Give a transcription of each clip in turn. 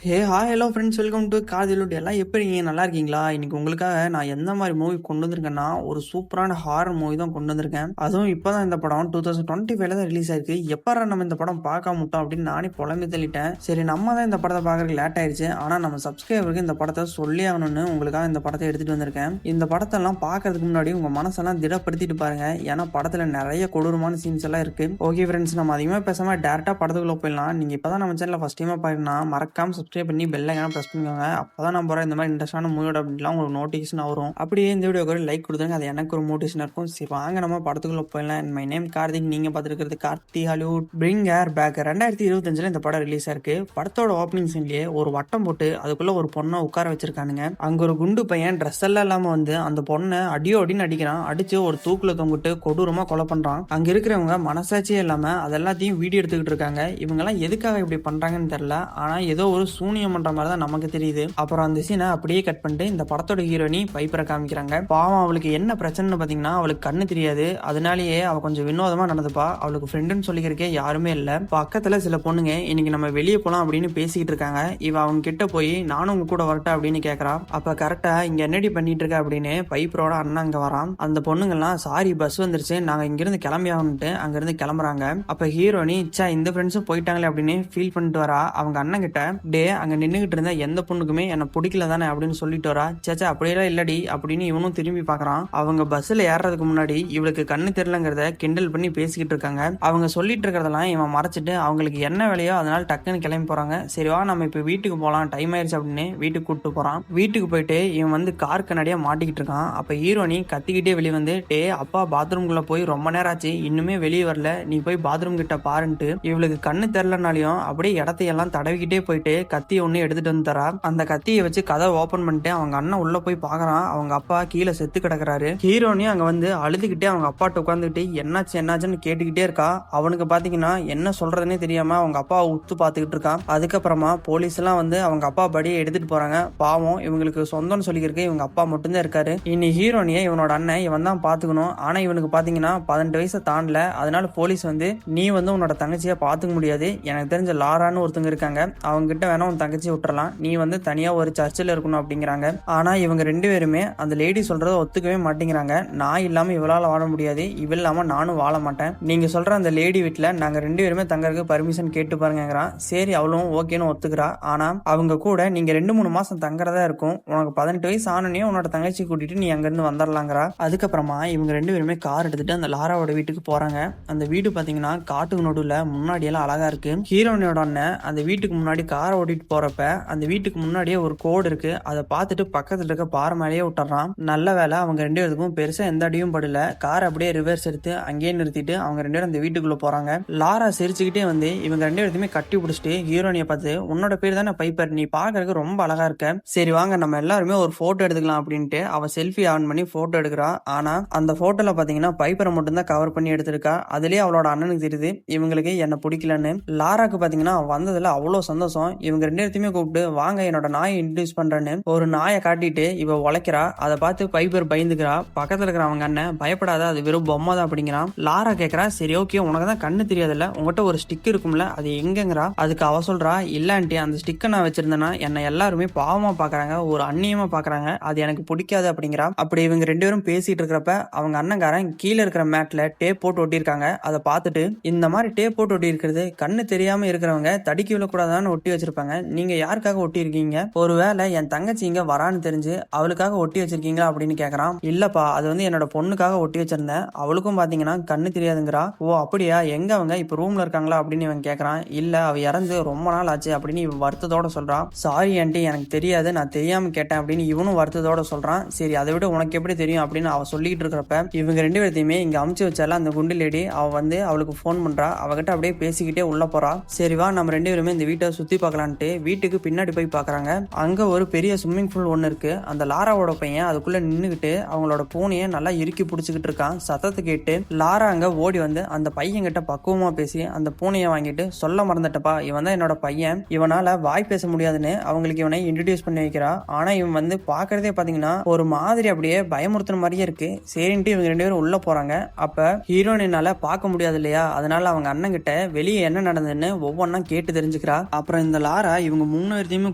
Hi hello friends, welcome to காதிலுட். எல்லாம் எப்படி இருக்கீங்க? நல்லா இருக்கீங்களா? இன்னைக்கு உங்களுக்காக நான் எந்த மாதிரி மூவி கொண்டு வந்திருக்கேன்னா, ஒரு சூப்பரான ஹாரர் மூவி தான் கொண்டு வந்திருக்கேன். அதுவும் இப்போதான் இந்த படம் 2025 தான் ரிலீஸ் ஆயிருக்கு. எப்பறா நம்ம இந்த படம் பார்க்காம விட்டோம் அப்படின்னு நானே புலம்பி தள்ளிட்டேன். சரி, நம்ம தான் இந்த படத்தை பார்க்கறதுக்கு லேட் ஆயிடுச்சு, ஆனால் நம்ம சப்ஸ்கிரைபருக்கு இந்த படத்தை சொல்லி ஆகணும்னு உங்களுக்காக இந்த படத்தை எடுத்துட்டு வந்திருக்கேன். இந்த படத்தெல்லாம் பார்க்கறதுக்கு முன்னாடி உங்க மனசெல்லாம் திடப்படுத்திட்டு பாருங்க, ஏன்னா படத்துல நிறைய கொடூரமான சீன்ஸ் எல்லாம் இருக்கு. ஓகே ஃப்ரெண்ட்ஸ், நம்ம அதிகமாக பேசாம டேரக்டா படத்துக்குள்ள போயிடலாம். நீங்க இப்பதான் நம்ம சேனலை ஃபர்ஸ்ட் டைமா பாருங்கன்னா மறக்காம சப்ஸ்கிரைப் பண்ணி பெல் ஐக்கான பிரஸ் பண்ணிக்கோங்க. அப்பதான் நான் போற இந்த மாதிரி இன்ட்ரெஸ்டான மூவியோட அப்படிலாம் உங்களுக்கு நோட்டிஃபிகேஷன் வரும். அப்படியே இந்த வீடியோக்கு ஒரு லைக் கொடுத்துருங்க, அது எனக்கு ஒரு மோட்டிவேஷன் இருக்கும். சரி, வாங்க நம்ம படத்துக்குள்ள போயிடலாம். மை நேம் கார்த்திக், நீங்க பார்த்துருக்கிறது Karthi Hollywood. Bring her back 2025 இந்த படம் ரிலீஸ் ஆயிருக்கு. படத்தோட ஓப்பனிங் சீன்லயே ஒரு வட்டம் போட்டு அதுக்குள்ள ஒரு பொண்ணை உட்கார வச்சிருக்கானுங்க. அங்க ஒரு குண்டு பையன் ட்ரெஸ் எல்லாம் இல்லாம வந்து அந்த பொண்ணை அடியோ அடின்னு அடிக்கிறான். அடிச்சு ஒரு தூக்குல தொங்கிட்டு கொடூரமா கொலை பண்றான். அங்க இருக்கிறவங்க மனசாட்சியே இல்லாம அதெல்லாத்தையும் வீடியோ எடுத்துக்கிட்டு இருக்காங்க. இவங்க எல்லாம் எதுக்காக இப்படி பண்றாங்கன்னு தெரியல, ஆனா ஏதோ ஒரு சூனியம் பண்ற மாதிரி தான் நமக்கு தெரியுது. அப்புறம் அந்த சீனை அப்படியே கட் பண்ணிட்டு இந்த படத்தோட ஹீரோயினி பைப்பரை காமிக்கிறாங்க. பாவம், அவளுக்கு என்ன பிரச்சனை பாத்தீங்கன்னா, அவளுக்கு கண்ணு தெரியாது. அதனாலேயே அவ கொஞ்சம் வினோதமா நடந்துப்பா. அவளுக்கு ஃப்ரெண்டுன்னு சொல்லிக்கிறக்கே யாருமே இல்ல. பக்கத்துல சில பொண்ணுங்க இன்னைக்கு நம்ம வெளியே போலாம் அப்படின்னு பேசிக்கிட்டு இருக்காங்க. இவ அவங்க கிட்ட போய் நானும் உங்க கூட வரட்டா அப்படின்னு கேக்குறா. அப்ப கரெக்டா இங்க என்னடி பண்ணிட்டு இருக்க அப்படின்னு பைப்பரோட அண்ணன் அங்க வரான். அந்த பொண்ணுங்கெல்லாம் சாரி பஸ் வந்துருச்சு, நாங்க இங்கிருந்து கிளம்பி ஆகணும்ட்டு அங்க இருந்து கிளம்புறாங்க. அப்ப ஹீரோனி இந்த ஃப்ரெண்ட்ஸும் போயிட்டாங்களே அப்படின்னு ஃபீல் பண்ணிட்டு வரா. அவங்க அண்ணன் கிட்ட, டே அங்க நின்னுகிட்டு இருந்த எந்த பொண்ணுக்குமே என்ன பிடிக்கல தானே அப்படின்னு சொல்லிட்டு வரா. சேச்சா அப்படியெல்லாம் இல்லடி அப்படின்னு இவனும் திரும்பி பாக்குறான். அவங்க பஸ்ல ஏறதுக்கு முன்னாடி இவளுக்கு கண்ணு தெரியலங்கிறத கிண்டல் பண்ணி பேசிக்கிட்டு இருக்காங்க. அவங்க சொல்லிட்டு இருக்கிறதெல்லாம் இவன் மறைச்சிட்டு அவங்களுக்கு என்ன வேலையோ அதனால டக்குன்னு கிளம்பி போறாங்க. சரிவா நம்ம இப்ப வீட்டுக்கு போலாம், டைம் ஆயிடுச்சு அப்படின்னு வீட்டுக்கு கூப்பிட்டு போறான். வீட்டுக்கு போயிட்டு இவன் வந்து கார் கண்ணாடியா மாட்டிக்கிட்டு இருக்கான். அப்ப ஹீரோனி கத்திக்கிட்டே வெளியே வந்து, டே அப்பா பாத்ரூம்குள்ள போய் ரொம்ப நேரம் ஆச்சு, இன்னுமே வெளியே வரல, நீ போய் பாத்ரூம் கிட்ட பாருன்ட்டு இவளுக்கு கண்ணு தெரியலனாலையும் அப்படியே இடத்தையெல்லாம் தடவிக்கிட்டே போயிட்டு கத்தி ஒண்ணு எடுத்துட்டு வந்து தரா. அந்த கத்தியை வச்சு கதை ஓபன் பண்ணிட்டு அவங்க அண்ணன் உள்ள போய் பாக்குறான். அவங்க அப்பா கீழே செத்து கிடக்குறாரு. ஹீரோனி அங்க வந்து அழுதுகிட்டே அவங்க அப்பாட்ட உட்காந்துக்கிட்டு என்னாச்சுன்னு கேட்டுக்கிட்டே இருக்கா. அவனுக்கு பாத்தீங்கன்னா என்ன சொல்றதுன்னே தெரியாம அவங்க அப்பா உத்து பாத்துக்கிட்டு இருக்கான். அதுக்கப்புறமா போலீஸ் எல்லாம் வந்து அவங்க அப்பா படியை எடுத்துட்டு போறாங்க. பாவம், இவங்களுக்கு சொந்தம்னு சொல்லிக்கிறதுக்கு இவங்க அப்பா மட்டும்தான் இருக்காரு. இனி ஹீரோனியை இவனோட அண்ணன் இவன் தான் பாத்துக்கணும். ஆனா இவனுக்கு பாத்தீங்கன்னா 18 வயசை தாண்டல. அதனால போலீஸ் வந்து, நீ வந்து உன்னோட தங்கச்சியை பாத்துக்க முடியாது, எனக்கு தெரிஞ்ச லாரான்னு ஒருத்தங்க இருக்காங்க, அவங்க கிட்ட வேணா உன் தங்கச்சி விட்டுறலாம், நீ வந்து தனியா ஒரு சர்ச்சில் இருக்கணும் அப்படிங்கிறாங்க. ஆனா இவங்க ரெண்டு பேருமே அந்த லேடி சொல்றத ஒத்துக்கவே மாட்டேங்கிறாங்க. நான் இல்லாம இவளால வாழ முடியாது, இவள் இல்லாம நானும் வாழ மாட்டேன், நீங்க சொல்ற அந்த லேடி வீட்டுல நாங்க ரெண்டு பேருமே தங்கறதுக்கு பர்மிஷன் கேட்டு பாருங்கிறான். சரி, அவளும் ஓகேன்னு ஒத்துக்கிறா. ஆனா அவங்க கூட நீங்க 2-3 மாசம் தங்கறதா இருக்கும், உனக்கு 18 வயசு ஆனனே உன்னோட தங்கச்சி கூட்டிட்டு நீ அங்க இருந்து வந்துடலாங்கிறா. அதுக்கப்புறமா இவங்க ரெண்டு பேருமே கார் எடுத்துட்டு அந்த லாராவோட வீட்டுக்கு போறாங்க. அந்த வீடு பாத்தீங்கன்னா காட்டுக்கு நடுவுல முன்னாடி எல்லாம் அழகா இருக்கு. ஹீரோனியோட அண்ணன் அந்த வீட்டுக்கு முன்னாடி காரை ஓட்டிட்டு போறப்ப அந்த வீட்டுக்கு முன்னாடியே ஒரு கோடு இருக்கு. அதை பார்த்துட்டு பக்கத்துல இருக்க பாறை மேலேயே விட்டுறான். நல்ல வேலை அவங்க ரெண்டு பேருக்கும் பெருசா எந்த அடியும் படல. கார் அப்படியே ரிவர்ஸ் எடுத்து அங்கேயே நிறுத்திட்டு அவங்க ரெண்டு பேரும் அந்த வீட்டுக்குள்ள போறாங்க. லாரா சிரிச்சுக்கிட்டே வந்து இவங்க ரெண்டு பேருக்குமே கட்டி பிடிச்சிட்டு ஹீரோனியை பார்த்து, உன்னோட பேர் தானே பைப்பர், நீ பாக்குறதுக்கு ரொம்ப அழகா இருக்க, சரி வாங்க நம்ம எல்லாருமே ஒரு போட்டோ எடுத்துக்கலாம் அப்படின்ட்டு அவ செல்ஃபி ஆன் பண்ணி போட்டோ எடுக்கிறா. ஆனா அந்த போட்டோல பாத்தீங்கன்னா பைப்பரை மட்டும் தான் கவர் பண்ணி எடுத்திருக்கா. அதுலயே அவளோட அண்ணனுக்கு தெரியுது இவங்களுக்கு என்ன பிடிக்கலன்னு. லாராக்கு பாத்தீங்கன்னா வந்ததுல அவ்வளவு சந்தோஷம். இவங்க ரெண்டு பேர்த்தையுமே கூப்பிட்டு, வாங்க என்னோட நாயை இன்ட்ரடியூஸ் பண்றேன்னு ஒரு நாயை காட்டிட்டு இவ உழைக்கிறா. அதை பார்த்து பைப்பர் பயந்துக்கிறா. பக்கத்துல இருக்கிற அவங்க அண்ணன், பயப்படாத அது வெறும் பொம்மை தான் அப்படிங்கிறான். லாரா கேட்கறா, சரி ஓகே உனக்கு தான் கண்ணு தெரியாதுல்ல, உங்ககிட்ட ஒரு ஸ்டிக் இருக்கும்ல, அது எங்கங்கிறா. அதுக்கு அவ சொல்றா, இல்லான்ட்டி அந்த ஸ்டிக்கை நான் வச்சிருந்தேன்னா என்னை எல்லாருமே பாவமா பாக்குறாங்க, ஒரு அந்நியமா பாக்குறாங்க, அது எனக்கு பிடிக்காது அப்படிங்கிறா. அப்படி இவங்க ரெண்டு பேரும் பேசிட்டு இருக்கிறப்ப அவங்க அண்ணங்காரன் கீழே இருக்கிற மேட்ல டேப் போட்டு ஒட்டியிருக்காங்க. அதை பார்த்துட்டு, இந்த மாதிரி டேப் போட்டு ஒட்டி இருக்கிறது கண்ணு தெரியாம இருக்கிறவங்க தடிக்கி விழக்கூடாதான்னு ஒட்டி வச்சிருப்பாங்க, நீங்க யாருக்காக ஒட்டி இருக்கீங்க, ஒருவேளை என் தங்கச்சி இங்க வரான்னு தெரிஞ்சு அவளுக்காக ஒட்டி வச்சிருக்கீங்களா அப்படின்னு கேக்குறான். இல்லப்பா, அது வந்து என்னோட பொண்ணுக்காக ஒட்டி வச்சிருந்தேன், அவளுக்கும் பாத்தீங்கன்னா கண்ணு தெரியாதுங்கிறா. ஓ அப்படியா, எங்க அவங்க இப்ப ரூம்ல இருக்காங்களா அப்படின்னு இவன் கேக்குறான். இல்ல, அவ இறந்து ரொம்ப நாள் ஆச்சு அப்படின்னு இவன் வருத்தத்தோட சொல்றான். சாரி ஆண்டி, எனக்கு தெரியாது, நான் தெரியாம கேட்டேன் அப்படின்னு இவனும் வருத்தத்தோட சொல்றான். சரி, அதை விட உனக்கு எப்படி தெரியும் அப்படின்னு அவ சொல்லிட்டு இருக்கிறப்ப இவங்க ரெண்டு பேர்த்தையுமே இங்க அமுச்சு வச்சால அந்த குண்டு லேடி, அவ வந்து அவளுக்கு போன் பண்றா. அவகிட்ட அப்படியே பேசிக்கிட்டே உள்ள போறா. சரிவா நம்ம ரெண்டு பேருமே இந்த வீட்டை சுத்தி பார்க்கலான்ட்டு வீட்டுக்கு பின்னாடி போய் பாக்குறாங்க. அங்க ஒரு பெரிய ஸ்விம்மிங் பூல் ஒண்ணு இருக்கு. அந்த லாராவோட பையன் அதுக்குள்ள நின்னுகிட்டு அவங்களோட பூனையை நல்லா இறுக்கி பிடிச்சிக்கிட்டு இருக்கான். சத்தத்தை கேட்டு லாரா அங்க ஓடி வந்து அந்த பையன் கிட்ட பக்குவமா பேசி அந்த பூனையை வாங்கிட்டு, சொல்ல மறந்துட்டப்பா, இவன் தான் என்னோட பையன், இவனால வாய் பேச முடியாதுன்னு அவங்களுக்கு இவனை இன்ட்ரடியூஸ் பண்ணி வைக்கிறா. ஆனா இவன் வந்து பாக்குறதே பாத்தீங்கன்னா ஒரு மாதிரி அப்படியே பயமுறுத்துற மாதிரியே இருக்கு. சரின்ட்டு இவங்க ரெண்டு பேரும் உள்ள போறாங்க. அப்ப ஹீரோயினால பார்க்க முடியாது இல்லையா, அதனால அவங்க அண்ணன் கிட்ட வெளியே என்ன நடந்ததுன்னு ஒவ்வொன்னா கேட்டு தெரிஞ்சுக்கிறா. அப்புறம் இந்த லாரா இவங்க 3 பேர்த்தையுமே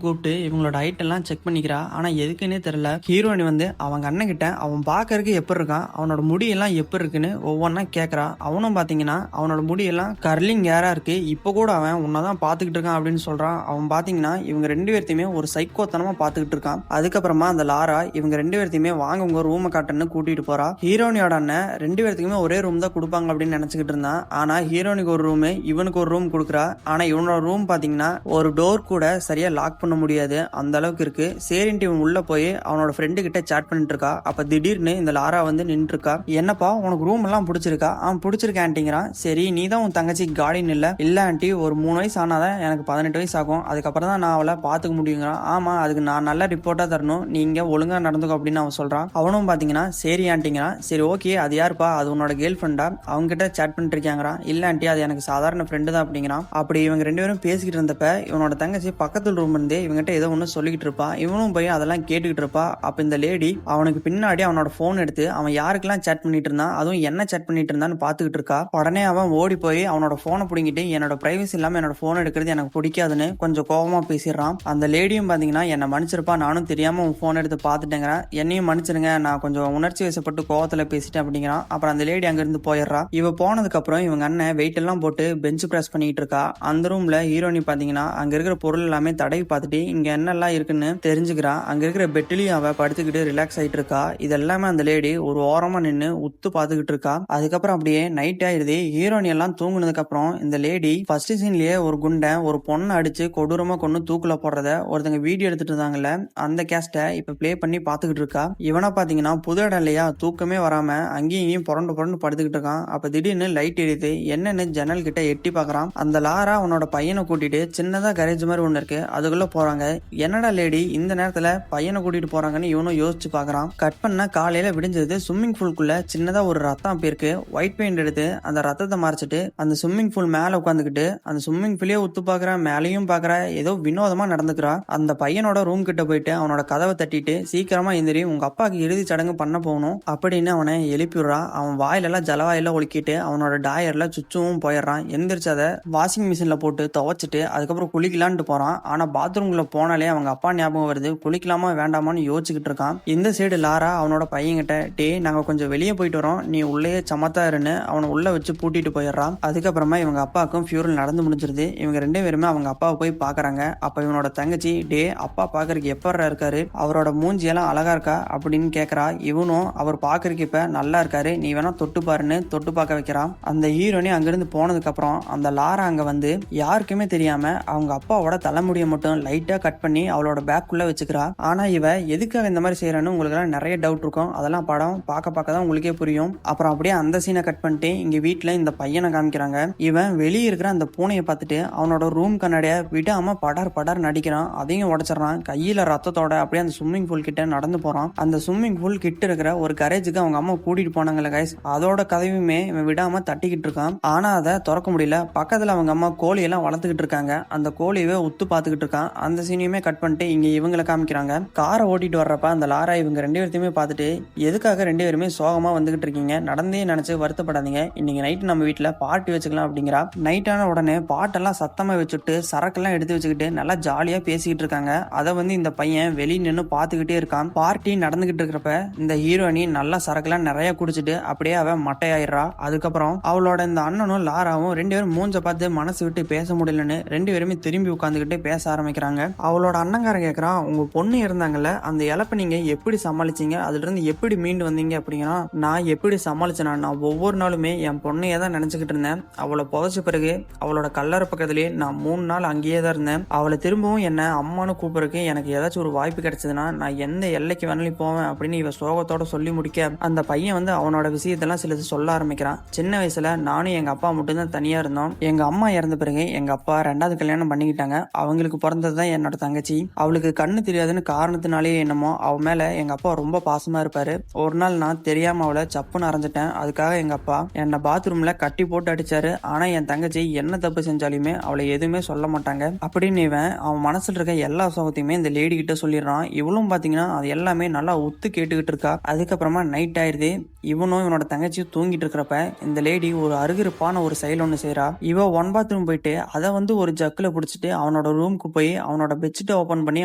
கூப்பிட்டு இவங்களோட ஹைட் எல்லாம் செக் பண்ணிக்கிறா. ஆனா எதுக்குன்னே தெரியல. ஹீரோயின் வந்து அவங்க அண்ணன் கிட்ட அவன் பாக்கறதுக்கு எப்படி இருக்கான், அவனோட முடி எல்லாம் எப்படி இருக்குன்னு ஒவ்வொன்னா கேக்குறா. அவனும் பாத்தீங்கன்னா அவனோட முடி எல்லாம் கர்லிங் ஏரா இருக்கு, இப்ப கூட அவன் உன்னதான் பாத்துக்கிட்டு இருக்கான் அப்படின்னு சொல்றான். அவன் பாத்தீங்கன்னா இவங்க 2 பேர்த்தையுமே ஒரு சைக்கோத்தனமா பாத்துக்கிட்டு இருக்கான். அதுக்கப்புறமா அந்த லாரா இவங்க 2 பேர்த்தையுமே வாங்க உங்க ரூமை காட்டுன்னு கூட்டிட்டு போறா. ஹீரோனியோட அண்ணன் 2 பேர்த்துக்குமே ஒரே ரூம் தான் கொடுப்பாங்க அப்படின்னு நினைச்சுக்கிட்டு இருந்தான். ஆனா ஹீரோனுக்கு ஒரு ரூம், இவனுக்கு ஒரு ரூம் கொடுக்குறா. ஆனா இவனோட ரூம் பாத்தீங்கன்னா ஒரு டோர் கூட சரியா லாக் பண்ண முடியாது, அந்த அளவுக்கு இருக்கு. சரின்ட்டு இவன் உள்ள போய் அவனோட ஃப்ரெண்டு கிட்ட சாட் பண்ணிட்டு இருக்கா. அப்ப திடீர்னு இந்த லாரா வந்து நின்று இருக்கா. என்னப்பா உனக்கு ரூம் எல்லாம் பிடிச்சிருக்கா? பிடிச்சிருக்க ஆன்ட்டிங்கிறான். சரி நீ தான் உன் தங்கச்சி கார்டின் இல்ல ஆன்ட்டி, ஒரு 3 வயசு ஆனாதான் எனக்கு 18 வயசு ஆகும், அதுக்கப்புறம் தான் நான் அவளை பாத்துக்க முடியுங்கிறான். ஆமா அதுக்கு நான் நல்ல ரிப்போர்ட்டா தரணும், நீங்க ஒழுங்கா நடந்துக்கோ அப்படின்னு அவன் சொல்றான். அவனும் பாத்தீங்கன்னா சரி ஆன்ட்டிங்கிறான். சரி ஓகே அது யாருப்பா, அது உன்னோட கேர்ள் ஃப்ரெண்டா, அவங்க கிட்ட சாட் பண்ணிட்டு இருக்காங்கிறான். இல்ல ஆன்ட்டி அது எனக்கு சாதாரண ஃப்ரெண்டு தான் அப்படிங்கிறான். அப்படி இவங்க 2 பேரும் பேசிக்கிட்டு இருந்தப்ப இவனோட தங்கச்சி பக்கத்துல ரூம் இருந்தே இவங்கிட்ட ஏதோ ஒண்ணு சொல்லிக்கிட்டு இருப்பா. இவனும் போய் அதெல்லாம் கேட்டுக்கிட்டு இருப்பா. அப்ப இந்த லேடி அவனுக்கு பின்னாடி அவனோட போன் எடுத்து அவன் யாருக்கெல்லாம் சாட் பண்ணிட்டு இருந்தான், அதுவும் என்ன சாட் பண்ணிட்டு இருந்தான்னு பாத்துக்கிட்டு இருக்கா. உடனே அவன் ஓடி போய் அவனோட போனை பிடிங்கிட்டு என்னோட பிரைவசி இல்லாம என்னோட போன் எடுக்கிறது எனக்கு பிடிக்காதுன்னு கொஞ்சம் கோபமா பேசிடுறான். அந்த லேடியும் பாத்தீங்கன்னா என்ன மன்னிச்சிருப்பா, நானும் தெரியாம உன் போன் எடுத்து பாத்துட்டேங்கிறான். என்னையும் மன்னிச்சிருங்க, நான் கொஞ்சம் உணர்ச்சி வசப்பட்டு கோவத்துல பேசிட்டேன் அப்படிங்கிறான். அப்புறம் அந்த லேடி அங்க இருந்து போயிடுறா. இவ போனதுக்கு அப்புறம் இவங்க அண்ணன் வெயிட் எல்லாம் போட்டு பெஞ்ச் பிரஸ் பண்ணிட்டு இருக்கா. அந்த ரூம்ல ஹீரோனி பாத்தீங்கன்னா அங்க இருக்கிற பொருள் எல்லாமே தடவி பார்த்துட்டு இங்க என்னெல்லாம் இருக்குன்னு தெரிஞ்சுக்கிறா. அங்க இருக்கிற பெட்லயும் அவ படுத்துக்கிட்டு ரிலாக்ஸ் ஆயிட்டு இருக்கா. இதெல்லாமே அந்த லேடி ஒரு ஓரமா நின்னு உத்து பாத்துக்கிட்டு இருக்கா. அதுக்கப்புறம் அப்படியே நைட் ஆயிருது. ஹீரோனி எல்லாம் தூங்குனதுக்கு அப்புறம் இந்த லேடி ஃபர்ஸ்ட் சீன்லயே ஒரு குண்டை ஒரு பொண்ணை அடிச்சு கொடூரமா கொண்டு தூக்குல போடுறத ஒருத்தங்க வீடியோ எடுத்துட்டு இருந்தாங்கல்ல, அந்த கேஸ்ட இப்ப பிளே பண்ணி பாத்துக்கிட்டு இருக்கா. இவனை பாத்தீங்கன்னா புது இடம் இல்லையா, தூக்கமே வராம அங்கேயும் இங்கேயும் புரண்டு புரண்டு படுத்துக்கிட்டு இருக்கான். அப்ப திடீர்னு லைட் எரியுது. என்னன்னு ஜன்னல் கிட்ட எட்டி பாக்குறான். அந்த லாரா அவனோட பையனை கூட்டிட்டு சின்னதா கரேஜ் மாதிரி ஒண்ணு இருக்கு, அதுக்குள்ள போறாங்க. என்னடா லேடி இந்த நேரத்துல பையனை கூட்டிட்டு போறாங்கன்னு இவனும் யோசிச்சு பாக்குறான். கட் பண்ண காலையில விடிஞ்சது. ஸ்விம்மிங் பூல்குள்ள சின்னதா ஒரு ரத்தம் போயிருக்கு. ஒயிட் பெயிண்ட் எடுத்து அந்த ரத்தத்தை மறைச்சிட்டு அந்த ஸ்விம்மிங் பூல் மேல உட்காந்துக்கிட்டு அந்த ஸ்விம்மிங் பூலையே உத்து பாக்குறா, மேலையும் பாக்குறா, ஏதோ வினோதமா நடந்துக்கிறா. அந்த பையனோட ரூம் கிட்ட போயிட்டு அவனோட கதவை தட்டிட்டு சீக்கிரமா எந்திரி, உங்க அப்பாக்கு இறுதி சடங்கு பண்ண போகணும் அப்படின்னு அவனை எழுப்பிடுறா. அவன் வாயிலெல்லாம் ஜலவாயில ஒழுக்கிட்டு அவனோட டாயர்ல சுச்சுவும் போயிடுறான். எந்திரிச்சு அதை வாஷிங் மிஷின்ல போட்டு துவைச்சிட்டு அதுக்கப்புறம் குளிக்கலான்ட்டு போறான். ஆனா பாத்ரூம்குள்ள போனாலே அவங்க அப்பா ஞாபகம் வருது. குளிக்கலாமா வேண்டாமான்னு யோசிச்சுக்கிட்டு இருக்கான். இந்த சைடு லாரா அவனோட பையன்கிட்ட டே நாங்க கொஞ்சம் வெளியே போயிட்டு வரோம், நீ உள்ளே சமத்தா இருன்னு அவனை உள்ள வச்சு பூட்டிட்டு போயிடுறான். அதுக்கப்புறமா இவங்க அப்பாவுக்கும் ஃபியூரல் நடந்து முடிஞ்சிருது. இவங்க 2 பேருமே அவங்க அப்பாவை போய் பாக்குறாங்க. அப்ப இவனோட தங்கச்சி டே அப்பா பாக்குறதுக்கு எப்படா இருக்காரு, அவரோட மூஞ்சியெல்லாம் அழகா இருக்கா அப்படின்னு கேக்குறா. இவனும் அவர் பாக்குறதுக்கு இப்ப நல்லா இருக்காரு, நீ வேணா தொட்டு பாருன்னு தொட்டு பார்க்க வைக்கிறான். அந்த ஹீரோனி அங்கிருந்து போனதுக்கு அப்புறம் அந்த லாரா அங்க வந்து யாருக்குமே தெரியாம அவங்க அப்பாவோட தலைமுடியை மட்டும் லைட்டா கட் பண்ணி அவளோட பேக்குள்ள வச்சுக்கிறா. ஆனா இவ எதுக்காக இந்த மாதிரி செய்யறான்னு உங்களுக்கு எல்லாம் நிறைய டவுட் இருக்கும். அதெல்லாம் படம் பார்க்க தான் உங்களுக்கே புரியும். அப்புறம் அப்படியே அந்த சீனை கட் பண்ணிட்டு இங்க வீட்டுல இந்த பையனை காமிக்கிறாங்க. இவன் வெளியே இருக்கிற அந்த பூனையை பார்த்துட்டு அவனோட ரூம் கண்ணாடிய விடாம படார் நடிக்கிறான். அதையும் உடைச்சிடறான். கையில ரத்தத்தோட அப்படியே அந்த ஸ்விம்மிங் பூல் கிட்ட நடந்து போறான். அந்த ஸ்விம்மிங் பூல் கிட்ட இருக்கிற ஒரு கரேஜுக்கு அவங்க அம்மா கூட்டிட்டு போனாங்கல்ல கைஸ், அதோட கதவையுமே இவன் விடாம தட்டிக்கிட்டு இருக்கான். ஆனா அதை திறக்க முடியல. பக்கத்துல அவங்க அம்மா கோழி எல்லாம் வளர்த்துக்கிட்டு இருக்காங்க. அந்த கோழியவே உத்து பாத்துக்கிட்டு இருக்கான். அந்த சீனையுமே கட் பண்ணிட்டு இங்க இவங்களை காமிக்கிறாங்க. காரை ஓட்டிட்டு வர்றப்ப அந்த லாரா இவங்க 2 பேர்த்தையுமே பார்த்துட்டு எதுக்காக 2 பேருமே சோகமா வந்துகிட்டு இருக்கீங்க, நடந்தே நினைச்சு வருத்தப்படாதீங்க, இன்னைக்கு நைட்டு நம்ம வீட்டுல பார்ட்டி வச்சுக்கலாம் அப்படிங்கிறா. நைட்டான உடனே பாட்டெல்லாம் சத்தமா வச்சுட்டு சரக்கெல்லாம் எடுத்து வச்சுக்கிட்டு நல்லா ஜாலியா பேசிக்கிட்டு இருக்காங்க. அதை வந்து இந்த பையன் வெளியே நின்று பாத்துக்கிட்டே இருக்கான். பார்ட்டி நடந்துகிட்டு இருக்கிறப்ப இந்த ஹீரோயினி நல்லா சரக்கெல்லாம் நிறைய குடிச்சிட்டு அப்படியே அவ மட்டையாயிடுறா. அதுக்கப்புறம் அவளோட இந்த அண்ணனும் லாராவும் 2 பேரும் மூஞ்ச பார்த்து மனசு விட்டு பேச முடியலன்னு 2 பேருமே திரும்பி உட்காந்துக்கிட்டு பேச ஆரம்பிக்கிறாங்க. அவளோட அண்ணங்காரன் கேட்கறான், உங்க பொண்ணு இருந்தாங்கல்ல அந்த இழப்பை நீங்க எப்படி சமாளிச்சீங்க, அதுல இருந்து எப்படி மீண்டு வந்தீங்க அப்படிங்கிறான். நான் எப்படி சமாளிச்சேனா, நான் ஒவ்வொரு நாளுமே என் பொண்ணையே தான் நினைச்சுக்கிட்டு இருந்தேன். அவளை புதைச்ச பிறகு அவளோட கல்லறை பக்கத்திலேயே நான் 3 நாள் அங்கேயே தான் இருந்தேன். அவளை திரும்பவும் என்ன அம்மானு கூப்பிடுறதுக்கு எனக்கு ஏதாச்சும் ஒரு வாய்ப்பு கிடைச்சதுன்னா நான் எந்த எல்லைக்கு வேணாலும் போவேன் அப்படின்னு இவ சோகத்தோட சொல்லி முடிக்க அந்த பையன் வந்து அவனோட விஷயத்தெல்லாம் சிலது சொல்ல ஆரம்பிக்கிறான். சின்ன வயசுல நானும் எங்க அப்பா மட்டும் தான் தனியா இருந்தோம். எங்க அம்மா இறந்த பிறகு எங்க அப்பா 2வது கல்யாணம் பண்ணிக்கிட்டாங்க. அவங்களுக்கு பிறந்ததுதான் என்னோட தங்கச்சி. அவளுக்கு கண்ணு தெரியாதுன்னு காரணத்தினாலே என்னமோ அவ மேல எங்க அப்பா ரொம்ப பாசமா இருப்பாரு. ஒரு நாள் நான் தெரியாம அவளை சப்புன்னு அரைஞ்சிட்டேன். அதுக்காக எங்க அப்பா என்னை பாத்ரூம்ல கட்டி போட்டு அடிச்சாரு. ஆனா என் தங்கச்சி என்ன தப்பு செஞ்சாலுமே அவளை எதுவுமே சொல்ல மாட்டாங்க அப்படின்னு இவன் அவன் மனசுல இருக்க எல்லா சோகத்தையுமே இந்த லேடி கிட்ட சொல்லிடுறான். இவளும் பாத்தீங்கன்னா அது எல்லாமே நல்லா ஒத்து கேட்டுக்கிட்டு இருக்கா. அதுக்கப்புறமா நைட் ஆயிருது. இவனும் இவனோட தங்கச்சியும் தூங்கிட்டு இருக்கிறப்ப இந்த லேடி ஒரு அருகிருப்பான ஒரு செயல் ஒண்ணு செய்யறா. இவ 1 பாத்ரூம் போயிட்டு அதை வந்து ஒரு ஜக்குல பிடிச்சிட்டு அவனோட ரூமுக்கு போய் அவனோட பெட்ஷீட்டை ஓபன் பண்ணி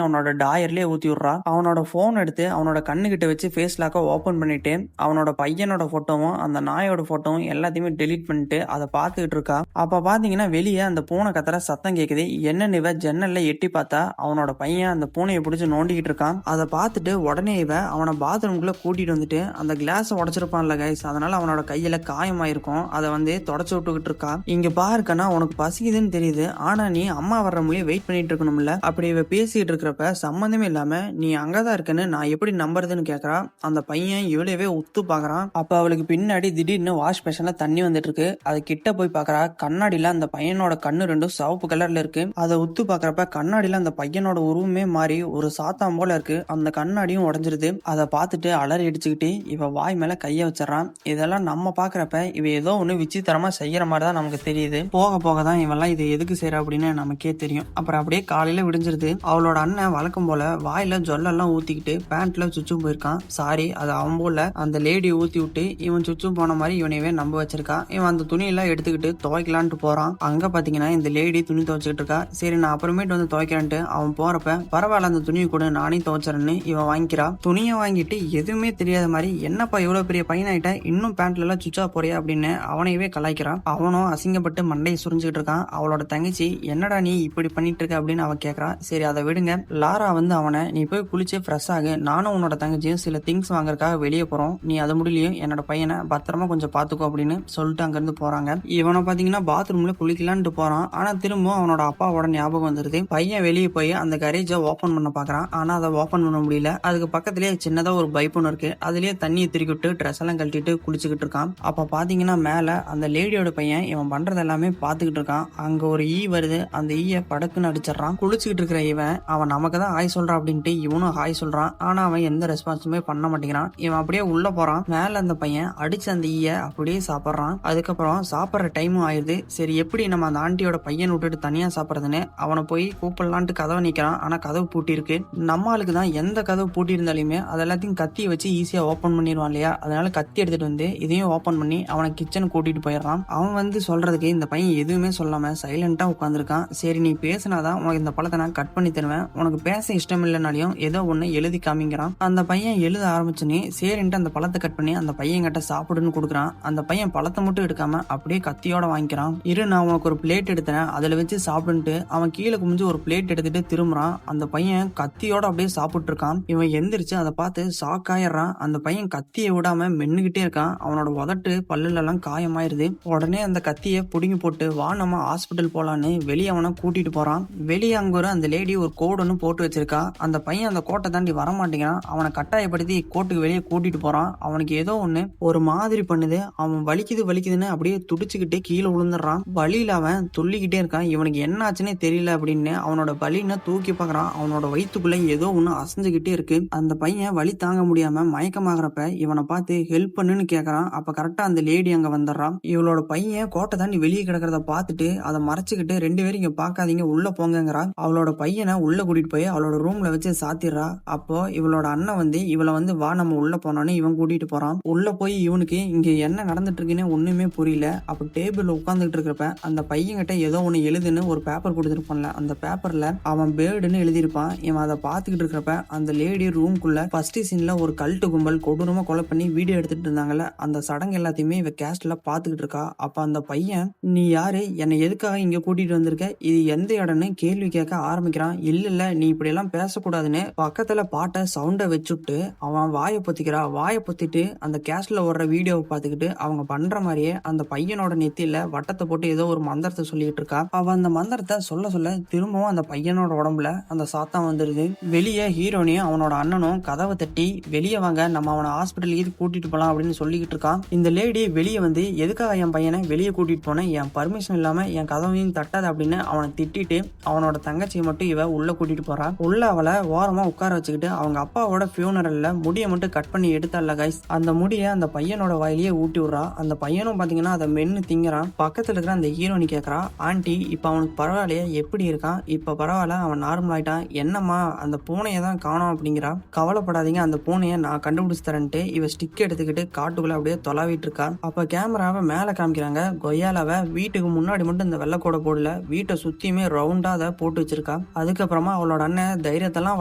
அவனோட டாயர்லயே ஊத்தி விடுறா. அவனோட போன் எடுத்து அவனோட கண்ணுகிட்ட வச்சு ஃபேஸ் லாக்க ஓபன் பண்ணிட்டு அவனோட பையனோட போட்டோவும் அந்த நாயோட போட்டோவும் எல்லாத்தையுமே டெலீட் பண்ணிட்டு அதை பார்த்துக்கிட்டு இருக்கா. அப்ப பாத்தீங்கன்னா வெளியே அந்த பூனை கத்துற சத்தம் கேக்குது. என்னன்னு இவ ஜன்னல்ல எட்டி பார்த்தா அவனோட பையன் அந்த பூனையை பிடிச்சு நோண்டிக்கிட்டு இருக்கான். அதை பார்த்துட்டு உடனே இவ அவனை பாத்ரூம்குள்ள கூட்டிட்டு வந்துட்டு அந்த கிளாஸ் உடைச்சிருப்பான்ல கைஸ், அதனால அவனோட கையில காயமாயிருக்கும், அதை வந்து தொடச்சு விட்டுக்கிட்டு இருக்கா. இங்க பாருக்கன்னா உனக்கு பசிக்குதுன்னு தெரியுது, ஆனா நீ அம்மா வர்ற முடிய வெயிட் பண்ணிட்டு இருக்கணும்ல. அப்படி இவ பேசிட்டு இருக்கிறப்ப சம்பந்தமே இல்லாம நீ அங்கதான் இருக்கன்னு நான் எப்படி நம்புறதுன்னு கேக்குறா. அந்த பையன் இவளவே உத்து பாக்குறான். அப்ப அவளுக்கு பின்னாடி திடீர்னு வாஷ் பேஷன்ல தண்ணி வந்துட்டு இருக்கு. அது கிட்ட போய் பாக்குறா. கண்ணாடியில அந்த பையனோட கண்ணு ரெண்டும் சிவப்பு கலர்ல இருக்கு. அதை உத்து பாக்குறப்ப கண்ணாடியில அந்த பையனோட உருவமே மாறி ஒரு சாத்தாம் போல இருக்கு. அந்த கண்ணாடியும் உடஞ்சிருது. அதை பார்த்துட்டு அலறி அடிச்சுக்கிட்டு இவ வாய் மேல கைய வச்சிடறான். இதெல்லாம் நம்ம பாக்குறப்ப இவ ஏதோ ஒண்ணு விசித்திரமா செய்யற மாதிரி தான் நமக்கு தெரியுது. போக போக தான் இவெல்லாம் இது எதுக்கு செய்யற அப்படின்னு நமக்கே தெரியும். அப்புறம் அப்படியே காலையில விடிஞ்சிருது. அவளோட அண்ணன் வழக்கம் போல வாயில ஜொல்லெல்லாம் ஊத்திக்கிட்டு பேண்ட்ல சுச்சு போயிருக்கான். சாரி, அது அவன் போல அந்த லேடி ஊத்தி விட்டு இவன் சுச்சு போன மாதிரி இவனையவே நம்ப வச்சிருக்கான். இவன் அந்த துணியெல்லாம் எடுத்துக்கிட்டு துவைக்கலான்ட்டு போறான். அங்க பாத்தீங்கன்னா இந்த லேடி துணி துவைச்சிட்டு இருக்கா. சரி நான் அப்புறமேட்டு வந்து துவைக்கிறேன்ட்டு அவன் போறப்ப பரவாயில்ல அந்த துணியை கூட நானே துவைச்சறேன்னு இவன் வாங்கிக்கிறா. துணியை வாங்கிட்டு எதுவுமே தெரியாத மாதிரி என்னப்பா இவ்வளவு பெரிய பையனாயிட்ட இன்னும் பேண்ட்ல எல்லாம் சுச்சா போறியா அப்படின்னு அவனையவே கலாய்க்கிறான். அவனும் அசிங்கப்பட்டு மண்டையை சுரிஞ்சுக்கிட்டு இருக்கான். அவளோட தங்கச்சி என்னடா நீ இப்படி பண்ணிட்டு இருக்க அப்படின்னு அவன் கேட்கறான். சரி அதை விடுங்க. லாரா வந்து அவனை நீ போய் குளிச்சு ஃப்ரெஷ் ஆகு, நானும் உன்னோட தங்கச்சியும் சில திங்ஸ் வாங்குறதுக்காக வெளியே போறோம், நீ அது முடியலையும் என்னோட பையனை பத்திரமா கொஞ்சம் பாத்துக்கோ அப்படின்னு சொல்லிட்டு அங்கிருந்து போறாங்க. இவனை பாத்தீங்கன்னா பாத்ரூம்ல குளிக்கலான்ட்டு போறான். ஆனா திரும்ப அவனோட அப்பாவோட ஞாபகம் வந்துருது. பையன் வெளியே போய் அந்த கரேஜை ஓபன் பண்ண பாக்குறான். ஆனா அதை ஓபன் பண்ண முடியல. அதுக்கு பக்கத்துலயே சின்னதா ஒரு பைப் ஒன்று இருக்கு. அதுலயே தண்ணியை திருக்கிட்டு ட்ரெஸ் எல்லாம் கழட்டிட்டு குளிச்சுக்கிட்டு இருக்கான். அப்ப பாத்தீங்கன்னா மேல அந்த லேடியோட பையன் இவன் பண்றது எல்லாமே பாத்துக்கிட்டு இருக்கான். அங்க ஒரு ஈ வருது. அந்த ஈய படக்குன்னு அடிச்சிடறான். குளிச்சுக்கிட்டு இருக்கிற இவன் அவன் நமக்கு தான் ஹாய் சொல்றான் அப்படின்ட்டு இவனும் ஹாய் சொல்றான். ஆனா அவன் எந்த ரெஸ்பான்ஸுமே பண்ண மாட்டேங்கிறான். இவன் அப்படியே உள்ள போறான். மேல அந்த பையன் அடிச்ச அந்த ஈய அப்படியே சாப்பிட்றான். அதுக்கப்புறம் சாப்பிட்ற டைமும் ஆயிடுது. சரி எப்படி நம்ம அந்த ஆண்டியோட பையன் விட்டுட்டு தனியா சாப்பிட்றதுன்னு அவனை போய் கூப்பிடலான்ட்டு கதவை நிக்கிறான். ஆனா கதவு பூட்டி இருக்கு. நம்ம ஆளுக்கு தான் எந்த கதவு பூட்டி இருந்தாலுமே அது எல்லாத்தையும் கத்தியை வச்சு ஈஸியா ஓபன் பண்ணிடுவான் இல்லையா, அதனால கத்தி எடுத்துட்டு வந்து இதையும் ஓபன் பண்ணி அவனை கிச்சன் கூட்டிட்டு போயிடறான். அவன் வந்து சொல்றதுக்கு இந்த பையன் எதுவுமே சொல்லாம சைலண்டா உட்காந்துருக்கான். சரி நீ பேசினாதான் உனக்கு இந்த பழத்தை நான் கட் பண்ணி தருவேன், உனக்கு பேச இஷ்டம் இல்லைனாலையும் ஏதோ ஒண்ணு எழுதி காமிக்கிறான். அந்த பையன் எழுத ஆரம்பிச்சுன்னு சரின்ட்டு அந்த பழத்தை கட் பண்ணி அந்த பையன் கிட்ட சாப்பிடுன்னு கொடுக்குறான். அந்த பையன் பழத்தை மட்டும் எடுக்காம அப்படியே கத்தியோட வாங்கிக்கிறான். இரு நான் உனக்கு ஒரு பிளேட் எடுத்தேன் அதுல வச்சு சாப்பிடுன்ட்டு அவன் கீழே குமிஞ்சு ஒரு பிளேட் எடுத்துட்டு திரும்புறான். அந்த பையன் கத்தியோட அப்படியே சாப்பிட்டு இருக்கான். இவன் எந்திரிச்சு அதை பார்த்து ஷாக் ஆயிடுறான். அந்த பையன் கத்தியை விடாம மென்னுகிட்டே இருக்கான். அவனோட உதட்டு பல்லுல எல்லாம் காயமாயிருது. உடனே அந்த கத்தியை புடுங்கி போட்டு வா நம்ம ஹாஸ்பிட்டல் போலான்னு வெளியே அவனை கூட்டிட்டு போறான். வெளியே அங்க ஒரு அந்த லேடி ஒரு கோடு ஒன்று போட்டு வச்சிருக்கா. அந்த பையன் அந்த கோட்டை தாண்டி வர மாட்டேங்கிறான். அவனை கட்டாயப்படுத்தி கோட்டுக்கு வெளியே கூட்டிட்டு போறான். அவனுக்கு ஏதோ ஒண்ணு ஒரு மாதிரி பண்ணுது. அவன் வலிக்குதுன்னு அப்படியே துடிச்சுக்கிட்டே கீழே விழுந்துடுறான். வலியில அவன் துள்ளிக்கிட்டே இருக்கான். இவனுக்கு என்ன ஆச்சுன்னே தெரியல அப்படின்னு அவனோட வலின்னு தூக்கி பாக்குறான். அவனோட வயிற்றுக்குள்ள ஏதோ ஒண்ணு அசைஞ்சுக்கிட்டே இருக்கு. அந்த பையன் வலி தாங்க முடியாம மயக்கமாகறப்ப இவனை பார்த்து ஹெல்ப் பண்ணுன்னு கேக்குறான். அப்ப கரெக்டா அந்த லேடி அங்க வந்துடுறான். இவளோட பையன் கோட்டை தாண்டி வெளியே கிடக்கிறத பார்த்துட்டு அதை மறைச்சுக்கிட்டு ரெண்டு பேரும் இங்க பாக்காதீங்க உள்ள போங்கிறா. அவளோட பையனை உள்ள கூட்டிட்டு போய் அவளோட ரூம்ல வச்சு சாத்திடுறா. அப்போ இவளோட அண்ணன் வந்து இவளை வந்து வா நம்ம உள்ள போனோன்னு இவன் கூட்டிட்டு போறான். உள்ள போய் இவனுக்கு இங்க என்ன நடந்துட்டு இருக்குன்னு ஒண்ணுமே புரியல. அப்ப டேபிள் உட்கார்ந்துட்டு இருக்கிறப்ப அந்த பையன் கிட்ட ஏதோ ஒண்ணு எழுதுன்னு ஒரு பேப்பர் கொடுத்துருப்பான்ல, அந்த பேப்பர்ல அவன் பேர்டுன்னு எழுதியிருப்பான். இவன் அதை பார்த்துக்கிட்டு இருக்கிறப்ப அந்த லேடி ரூம்குள்ள ஃபர்ஸ்ட் சீன்ல ஒரு கல்ட்டு கும்பல் கொடூரமா கொலை பண்ணி வீடியோ எடுத்துட்டு இருந்தாங்கல்ல, அந்த சடங்கு எல்லாத்தையுமே இவ கேஸ்ட்ல பாத்துக்கிட்டு இருக்கா. அப்ப அந்த பையன் நீ யாரு, என்னை எதுக்காக இங்க கூட்டிட்டு வந்திருக்க, இது எந்த இடம்னு கேள்வி கேட்க ஆரம்பிக்கிறான். இல்ல நீ இப்படி எல்லாம் பேசக்கூடாதுன்னு பக்கத்துல பாட்டை சவுண்ட வச்சுட்டு அவன் வாயை பொத்திக்கிறா. வாயை பொத்திட்டு அந்த கேஸ்ட்ல ஓடுற வீடியோவை பார்த்துக்கிட்டு அவங்க பண்ற மாதிரியே அந்த பையனோட நெத்தியில வட்டத்தை போட்டு ஏதோ ஒரு மந்திரத்தை சொல்லிட்டு இருக்கா. அவன் அந்த மந்திரத்தை சொல்ல திரும்பவும் அந்த பையனோட உடம்புல அந்த சாத்தான் வந்துருது. வெளியே ஹீரோனியும் அவனோட அண்ணனும் கதவை தட்டி வெளியே வாங்க நம்ம அவனை ஹாஸ்பிட்டலுக்கு கூட்டிட்டு போலாம் அப்படின்னு சொல்லிக்கிட்டு இருக்கான். இந்த லேடி வெளியே வந்து எதுக்காக என் பையனை வெளியே கூட்டிட்டு போனேன், என் பர்மிஷன் இல்லாம என் கதவையும் தட்டாது அப்படின்னு அவனை திட்டிட்டு அவனோட தங்கச்சியை மட்டும் இவ உள்ள கூட்டிட்டு போறா. உள்ள அவளை ஓரமா உட்கார வச்சுக்கிட்டு அவங்க அப்பாவோட ஃபியூனரல்ல முடியை மட்டும் கட் பண்ணி எடுத்தால கைஸ், அந்த முடியை அந்த பையனோட வாயிலேயே ஊட்டி விடுறா. அந்த பையனும் பாத்தீங்கன்னா அதை மென்னு திங்கிறான். பக்கத்துல இருக்கிற அந்த ஹீரோனி கேக்குறா, ஆண்டி இப்ப அவனுக்கு பரவாயில்லையா, எப்படி இருக்கான், இப்ப பரவாயில்ல அவன் நார்மல் ஆயிட்டான், என்னம்மா அந்த பூனையை தான் காணோம் அப்படிங்கிறா. கவலைப்படாதீங்க அந்த பூனையை நான் கண்டுபிடிச்சு தரேன்ட்டு இவ ஸ்டிக் எடுத்துக்கிட்டு காட்டுக்குள்ள அப்படியே தொலாவிட்டு இருக்கா. அப்ப கேமராவை மேல காமிக்கிறாங்க. கொய்யாலாவ வீட்டுக்கு முன்னாடி மட்டும் இந்த வெள்ளக்கோடை போடல, வீட்டை சுத்தியுமே ரவுண்டா அதை போட்டு வச்சிருக்கா. அதுக்கப்புறமா அவளோட அண்ணன் தைரியத்தெல்லாம்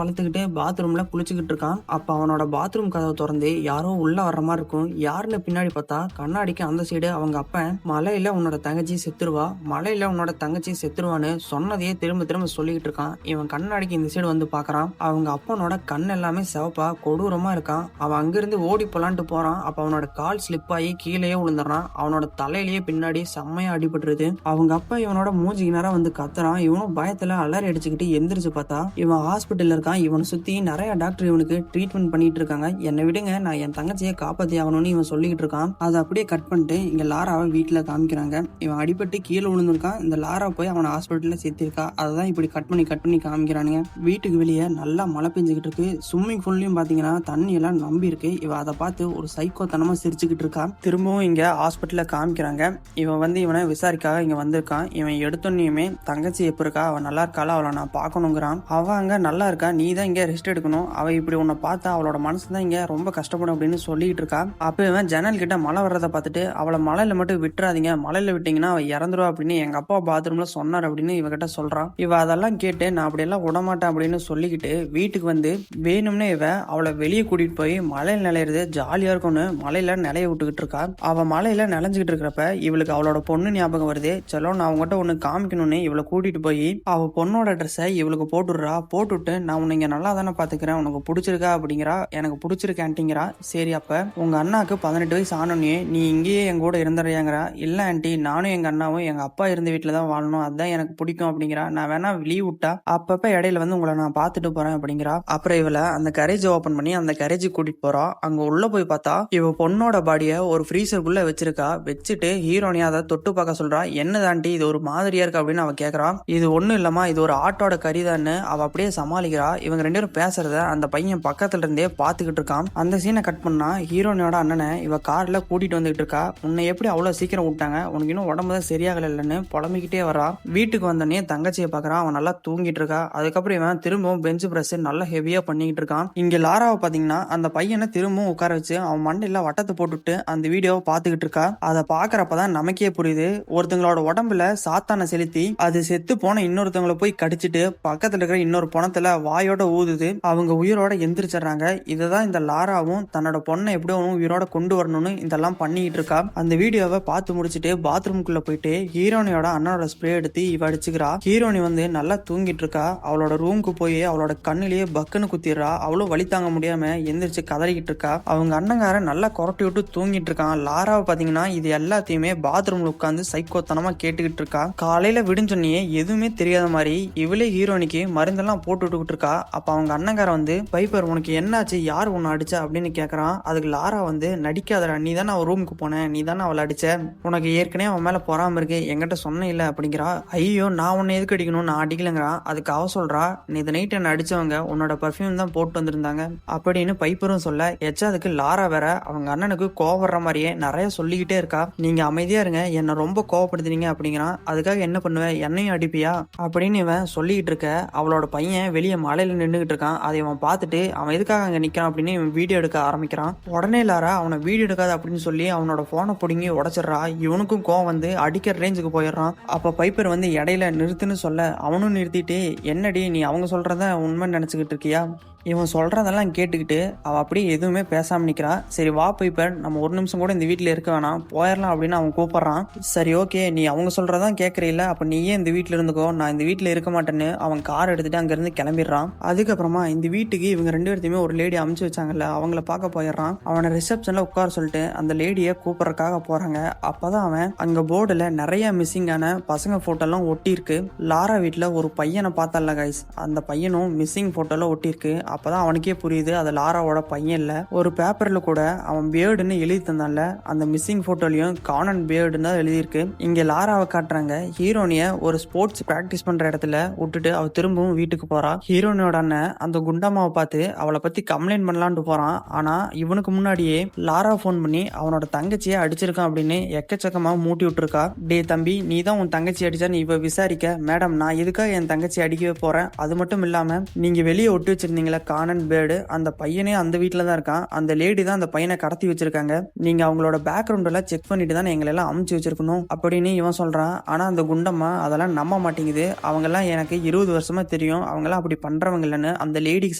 வளர்த்துக்கிட்டு பாத்ரூம்ல குளிச்சுக்கிட்டு இருக்கான். அப்ப அவனோட பாத்ரூம் கதவை திறந்து யாரோ உள்ள வர்ற மாதிரி இருக்கும். யாருன்னு பின்னாடி பார்த்தா கண்ணாடிக்கு அந்த சைடு அவங்க அப்பன் மலையில உன்னோட தங்கச்சி செத்துருவா, மலையில உன்னோட தங்கச்சி செத்துருவான்னு சொன்னதையே திரும்ப திரும்ப சொல்லிக்கிட்டு இருக்கான். இவன் கண்ணாடிக்கு இந்த சைடு வந்து பாக்குறான். அவங்க அப்பனோட கண் எல்லாமே சிவப்பா கொடூரமா இருக்கான். அவன் அங்கிருந்து ஓடி போலான்ட்டு போறான். அப்ப அவனோட கால் ஸ்லிப் ஆகி கீழே விழுந்துறான். அவனோட தலையிலேயே பின்னாடி செம்மையா அடிபட்டுருது. அவங்க அப்பா இவனோட மூஞ்சிக்கு நேரம் வந்து கத்துறான். இவனும் பயத்துல அலறி அடிச்சுக்கிட்டு எந்திரிச்சு பார்த்தா இவன் ஹாஸ்பிட்டல்ல இருக்கான். இவனை சுத்தி நிறைய டாக்டர் இவனுக்கு ட்ரீட்மெண்ட் பண்ணிட்டு இருக்காங்க. என்னை விடுங்க, நான் என் தங்கச்சியை காப்பாத்தி ஆகணும்னு இவன் சொல்லிக்கிட்டு இருக்கான். அதை அப்படியே கட் பண்ணிட்டு இங்க லாராவை வீட்டுல காமிக்கிறாங்க. இவன் அடிபட்டு கீழே விழுந்திருக்கான். இந்த லாரா போய் அவனை ஹாஸ்பிட்டல்ல சேர்த்திருக்கா. அதான் இப்படி கட் பண்ணி காமிக்கிறானுங்க. வீட்டுக்கு வெளியே நல்லா மழை பெஞ்சுக்கிட்டு இருக்கு. ஸ்விம்மிங் பூல்லையும் பாத்தீங்கன்னா தண்ணி எல்லாம் நம்பி இருக்கு. இவ அதை பார்த்து ஒரு சைக்கோத்தனமா சிரிச்சுக்கிட்டு இருக்கா. திரும்பவும் இங்க ஹாஸ்பிட்டல்ல காமிக்கிறாங்க. இவன் வந்து இவனை விசாரிக்காக இங்க வந்திருக்கான். இவன் எடுத்தோன்னையுமே தங்கச்சி எப்ப இருக்கா, அவன் நல்லா இருக்காளா, அவளை நான் பார்க்கணுங்கிறான். அவ அங்க நல்லா இருக்கா, நீ தான் இங்க ரெஸ்ட் எடுக்கணும், அவ இப்படி உன்னை பார்த்தா அவளோட மனசு தான் இங்க ரொம்ப கஷ்டப்படும் அப்படின்னு சொல்லிட்டு இருக்கா. அப்ப இவன் ஜன்னல் கிட்ட மழை வர்றதை பார்த்துட்டு அவளை மலையில மட்டும் விட்டுறாதீங்க, மலையில விட்டீங்கன்னா அவ இறந்துருவா அப்படின்னு எங்க அப்பா பாத்ரூம்ல சொன்னார் அப்படின்னு இவகிட்ட சொல்றான். இவ அதெல்லாம் கேட்டு நான் அப்படியெல்லாம் விடமாட்டேன் அப்படின்னு சொல்லிக்கிட்டு வீட்டுக்கு வந்து வேணும்னே இவ அவளை வெளியே கூட்டிட்டு போய் மலையில நிலையிறது ஜாலியா இருக்கும்னு மலையில நிலைய விட்டுக்கிட்டு இருக்கா. அவ மலையில நிலைஞ்சுக்கிட்டு இருக்கிறப்ப இவளுக்கு அவளோட பொண்ணு ஞாபகம் வருது. சலோ நான் அவங்ககிட்ட ஒண்ணு காமிக்கணும்னு இவளை கூட்டிட்டு போய் அவ பொண்ணோட ட்ரெஸ்ஸை இவளுக்கு போட்டுடுறா. போட்டுட்டு நான் உன்னை இங்க நல்லா தானே பாத்துக்கிறேன், உனக்கு பிடிச்சிருக்கா அப்படிங்கிறா. எனக்கு பிடிச்சிருக்கேன்ட்டிங்கிறா. சரி அப்ப உங்க அண்ணாக்கு 18 வயசு ஆனோன்னே நீ இங்கேயே எங்க கூட இருந்துறியாங்கிறா. இல்ல ஆண்டி, நானும் எங்க அண்ணாவும் எங்க அப்பா இருந்த வீட்டுல தான் வாழணும், அதுதான் எனக்கு பிடிக்கும் அப்படிங்கிறா. நான் வேணா லீவ் விட்டா அப்பப்ப இடையில வந்து உங்களை நான் பாத்துட்டு போறேன் அப்படிங்கிறா. அப்புறம் இவளை அந்த கரேஜ் ஓபன் பண்ணி அந்த கரேஜ் கூட்டிட்டு போறா. அங்க உள்ள போய் பார்த்தா இவ பொண்ணோட பாடிய ஒரு ஃப்ரீசருக்குள்ள வச்சிருக்கா. வச்சுட்டு ஹீரோனியா அதை தொட்டு பார்க்க சொல்றா. என்ன தாண்டி இது ஒரு மாதிரியா இருக்கு அப்படின்னு அவ கேக்குறா. இது ஒண்ணும் இல்லமா, இது ஒரு ஆட்டோட கறிதான்னு அவ அப்படியே சமாளிக்கிறா. இவங்க ரெண்டு பேரும் பேசுறத அந்த பையன் பக்கத்துல இருந்தே பாத்துக்கிட்டு இருக்கான். அந்த சீனை கட் பண்ணா ஹீரோனியோட அண்ணனை இவ கார்ல கூட்டிட்டு வந்துகிட்டு இருக்கா. உன்னை எப்படி அவ்வளவு சீக்கிரம் விட்டாங்க, உனக்கு இன்னும் உடம்பு தான் சரியாகல இல்லைன்னு புலம்பிக்கிட்டே வரா. வீட்டுக்கு வந்தோடனே தங்கச்சியை பாக்குறான். அவன் நல்லா தூங்கிட்டு இருக்கா. அதுக்கப்புறம் இவன் திரும்பவும் பெஞ்ச் பிரஸ் நல்லா ஹெவியா பண்ணிக்கிட்டு இருக்கான். இங்க லாராவை பாத்தீங்கன்னா அந்த பையனை திரும்பவும் உட்கார வச்சு அவன் மண்டையில வட்டத்தை போட்டுட்டு அந்த வீடியோவை பாத்துக்கிட்டு இருக்கா. அதை பாக்குறப்பதான் நமக்கே புரியுது, ஒருத்தங்களோட உடம்புல சாத்தான செலுத்தி அது செத்து போன இன்னொருத்தவங்களை போய் கடிச்சிட்டு பக்கத்துல இருக்கிற இன்னொரு பணத்துல வாயோட ஊதுது. அவங்க உயிரோட எந்திரிச்சிடறாங்க. இதுதான் இந்த லாராவும் தன்னோட பொண்ணை எப்படியோ உயிரோட கொண்டு வரணும்னு இதெல்லாம் பண்ணிக்கிட்டு இருக்கா. அந்த வீடியோவை பார்த்து முடிச்சுட்டு பாத்ரூம்குள்ள போயிட்டு ஹீரோனியோட அண்ணனோட ஸ்ப்ரே எடுத்து இவ அடிச்சுக்கிறா. ஹீரோனி வந்து நல்லா தூங்கிட்டு இருக்கா. அவளோட ரூமுக்கு போய் அவளோட கண்ணிலேயே பக்குன்னு குத்திடுறா. அவளும் வலி தாங்க முடியாம எந்திரிச்சு கதறிக்கிட்டு இருக்கா. அவங்க அண்ணங்காரன் நல்லா கொரட்டி விட்டு தூங்கிட்டு இருக்கான். லாராவை பாத்தீங்கன்னா இது எல்லாத்தையுமே பாத்ரூம்ல உட்காந்து சைக்கோத்தனமா கேட்டுக்கிட்டு இருக்கா. காலையில விடுஞ்சொன்னியே எதுவுமே தெரியாத மாதிரி இவளே ஹீரோனிக்கு மருந்தெல்லாம் போட்டு விட்டுக்கிட்டு இருக்கா. அப்ப அவங்க அண்ணங்காரன் வந்து பைப்பர் உனக்கு என்னாச்சு, யார் உன்னை அடிச்சா அப்படின்னு கேக்குறான். அதுக்கு லாரா வந்து நடிக்காதடா, நீ தானே அவன் ரூமுக்கு போனேன், நீ தானே அவளை அடிச்ச, உனக்கு ஏற்கனவே அவன் மேல பொறாம இருக்கு, என்கிட்ட சொன்ன இல்ல அப்படிங்கிறா. ஐயோ நான் உன்னை எதுக்கு அடிக்கணும், நான் அடிக்கலங்கிறா. அதுக்கு அவ சொல்றா, நீ இந்த நைட் என்ன அடிச்சவங்க உன்னோட பர்ஃபியூம் தான் போட்டு வந்திருந்தாங்க அப்படின்னு பைப்பரும் சொல்ல எச்சாதுக்கு லாரா வேற அவங்க அண்ணனுக்கு கோவப்படுற மாதிரியே நிறைய சொல்லிக்கிட்டே இருக்கா. நீங்க அமைதியா இருங்க, என்ன ரொம்ப கோவப்படுத்துறீங்க அப்படிங்கிறான். அதுக்காக என்ன பண்ணுவேன், என்னையும் அடிப்பியா அப்படின்னு இவன் சொல்லிக்கிட்டு இருக்க அவளோட பையன் வெளியே மலையில நின்றுகிட்டு இருக்கான். அதை இவன் பார்த்துட்டு அவன் எதுக்காக அங்க நிக்கிறான் அப்படின்னு இவன் வீடியோ எடுக்க ஆரம்பிக்கிறான். உடனே லாரா அவனை வீடியோ எடுக்காது அப்படின்னு சொல்லி அவனோட போனை பிடுங்கி உடைச்சிடறா. இவனுக்கும் கோவம் வந்து அடிக்கிற ரேஞ்சுக்கு போயிடுறான். அப்ப பைப்பர் வந்து இடையில நிறுத்துன்னு சொல்ல அவனும் நிறுத்திட்டு, என்னடி நீ அவங்க சொல்றத உண்மை நினைச்சுக்கிட்டு இருக்கியா, இவன் சொல்றதெல்லாம் கேட்டுக்கிட்டு அவ அப்படியே எதுவுமே பேசாம நிக்கிறா. சரி வா பைப்பர், நம்ம ஒரு நிமிஷம் கூட இந்த வீட்டுல இருக்க வேணாம், போயிடலாம் அப்படின்னு அவன் கூப்பிடுறான். சரி ஓகே, நீ அவங்க சொல்றதான் கேட்கறீல்ல, அப்ப நீயே இந்த வீட்டுல இருந்துக்கோ, நான் இந்த வீட்டுல இருக்க மாட்டேன்னு அவன் கார் எடுத்துட்டு அங்க இருந்து கிளம்பிடுறான். அதுக்கப்புறமா இந்த வீட்டுக்கு இவங்க ரெண்டு பேர்த்தையுமே ஒரு லேடி அமுச்சு வச்சாங்கல்ல, அவங்கள பார்க்க போயிடுறான். அவனை ரிசப்ஷன்ல உட்கார சொல்லிட்டு அந்த லேடியை கூப்பிடறதுக்காக போறாங்க. அப்பதான் அவன் அங்க போர்டுல நிறைய மிஸ்ஸிங்கான பசங்க போட்டோ எல்லாம் ஒட்டி இருக்கு. லாரா வீட்டுல ஒரு பையனை பார்த்தல கைஸ், அந்த பையனும் மிஸ்ஸிங் போட்டோல ஒட்டி இருக்கு. அப்பதான் அவனுக்கே புரியுது அது லாராவோட பையன் இல்ல. ஒரு பேப்பர்ல கூட அவன் பியர்டுன்னு எழுதி தந்தான்ல, அந்த மிஸ்ஸிங் போட்டோலயும் கானன் பியர்டுன்னு தான் எழுதியிருக்கு. இங்க லாராவை காட்டுறாங்க. ஹீரோனிய ஒரு ஸ்போர்ட்ஸ் பிராக்டிஸ் பண்ற இடத்துல விட்டுட்டு அவ திரும்பவும் வீட்டுக்கு போறா. ஹீரோனியோட அண்ணன் அந்த குண்டம்மாவை பார்த்து அவளை பத்தி கம்ப்ளைண்ட் பண்ணலான்ட்டு போறான். ஆனா இவனுக்கு முன்னாடியே லாரா போன் பண்ணி அவனோட தங்கச்சியை அடிச்சிருக்கான் அப்படின்னு எக்கச்சக்கமா மூட்டி விட்டுருக்கா. டே தம்பி, நீ தான் உன் தங்கச்சி அடிச்சான்னு இவ விசாரிக்க, மேடம் நான் எதுக்காக என் தங்கச்சி அடிக்கவே போறேன், அது மட்டும் இல்லாம நீங்க வெளியே ஒட்டி வச்சிருந்தீங்களா கானன் பேர்டு அந்த பையனே அந்த வீட்டில் தான் இருக்கான். அந்த லேடி தான் அந்த பையனை கடத்தி வச்சிருக்காங்க. நீங்க அவங்களோட பேக்ரவுண்ட் எல்லாம் செக் பண்ணிட்டு தான் எங்களை எல்லாம் அமுச்சு வச்சிருக்கணும் அப்படின்னு இவன் சொல்றான். ஆனா அந்த குண்டம்மா அதெல்லாம் நம்ப மாட்டேங்குது. அவங்க எல்லாம் எனக்கு 20 வருஷமா தெரியும், அவங்க எல்லாம் அப்படி பண்றவங்க இல்லைன்னு அந்த லேடிக்கு